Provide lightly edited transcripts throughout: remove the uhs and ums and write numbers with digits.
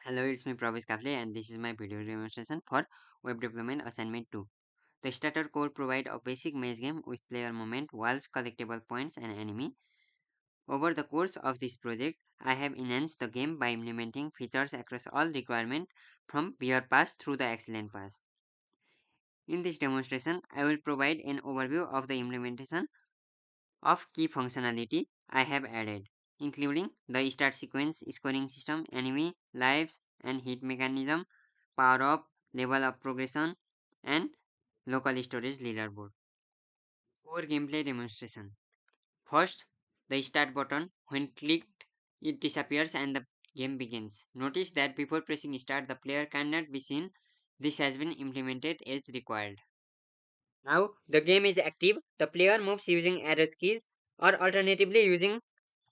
Hello, it's me Pravesh Kafle and this is my video demonstration for Web Development Assignment 2. The starter core provides a basic maze game with player movement, walls, collectible points and enemy. Over the course of this project, I have enhanced the game by implementing features across all requirements from Beer Pass through the Excellent Pass. In this demonstration, I will provide an overview of the implementation of key functionality I have added, including the start sequence, scoring system, enemy, lives, and hit mechanism, power up, level up progression, and local storage leaderboard. Core gameplay demonstration. First, the start button. When clicked, it disappears and the game begins. Notice that before pressing start, the player cannot be seen. This has been implemented as required. Now the game is active. The player moves using arrow keys or alternatively using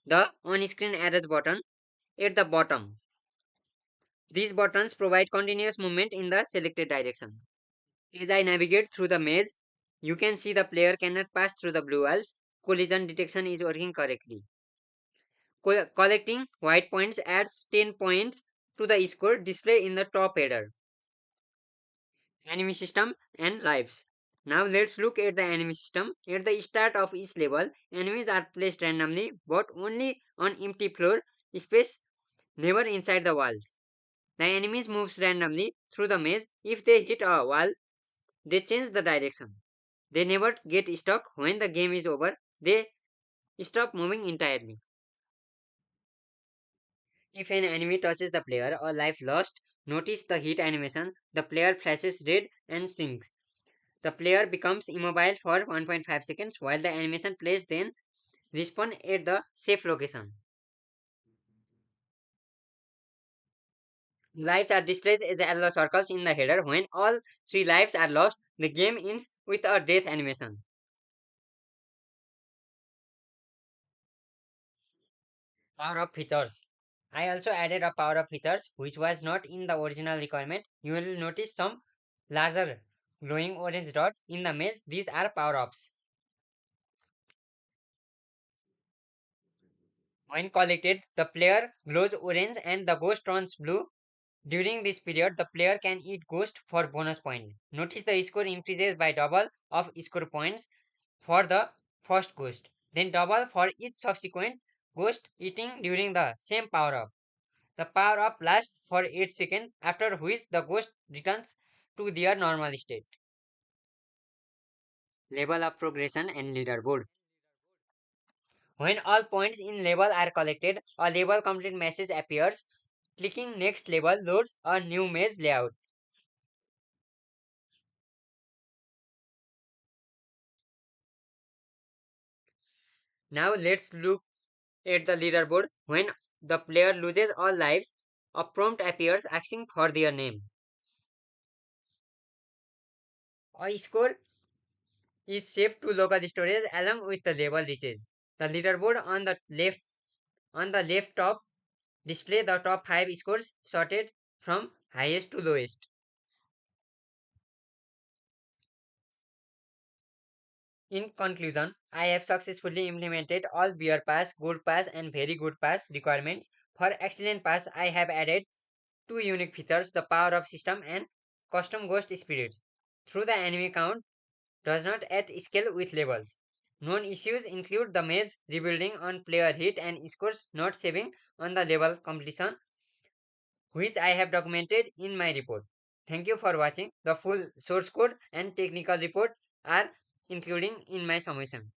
the on-screen arrows button at the bottom. These buttons provide continuous movement in the selected direction. As I navigate through the maze, you can see the player cannot pass through the blue walls. Collision detection is working correctly. Collecting white points adds 10 points to the score display in the top header. Enemy system and lives. Now let's look at the enemy system. At the start of each level, enemies are placed randomly but only on empty floor space, never inside the walls. The enemies moves randomly through the maze. If they hit a wall, they change the direction. They never get stuck. When the game is over, they stop moving entirely. If an enemy touches the player or life lost, notice the hit animation. The player flashes red and shrinks. The player becomes immobile for 1.5 seconds while the animation plays, then respawn at the safe location. Lives are displayed as yellow circles in the header. When all 3 lives are lost, the game ends with a death animation. Power up features. I also added a power up features which was not in the original requirement. You will notice some larger glowing orange dot in the maze. These are power ups. When collected, the player glows orange and the ghost turns blue. During this period, the player can eat ghost for bonus point. Notice the score increases by double of score points for the first ghost, then double for each subsequent ghost eating during the same power up. The power up lasts for 8 seconds, after which the ghost returns to their normal state. Level up progression and leaderboard. When all points in level are collected, a level complete message appears. Clicking next level loads a new maze layout. Now let's look at the leaderboard. When the player loses all lives, a prompt appears asking for their name. A score is saved to local storage along with the level reaches. The leaderboard on the left top display the top 5 scores sorted from highest to lowest. In conclusion, I have successfully implemented all Beer Pass, Gold Pass, and Very Good Pass requirements. For Excellent Pass, I have added two unique features, the power up system and custom ghost spirits. Through the enemy count does not add scale with levels. Known issues include the maze rebuilding on player hit and scores not saving on the level completion, which I have documented in my report. Thank you for watching. The full source code and technical report are including in my summation.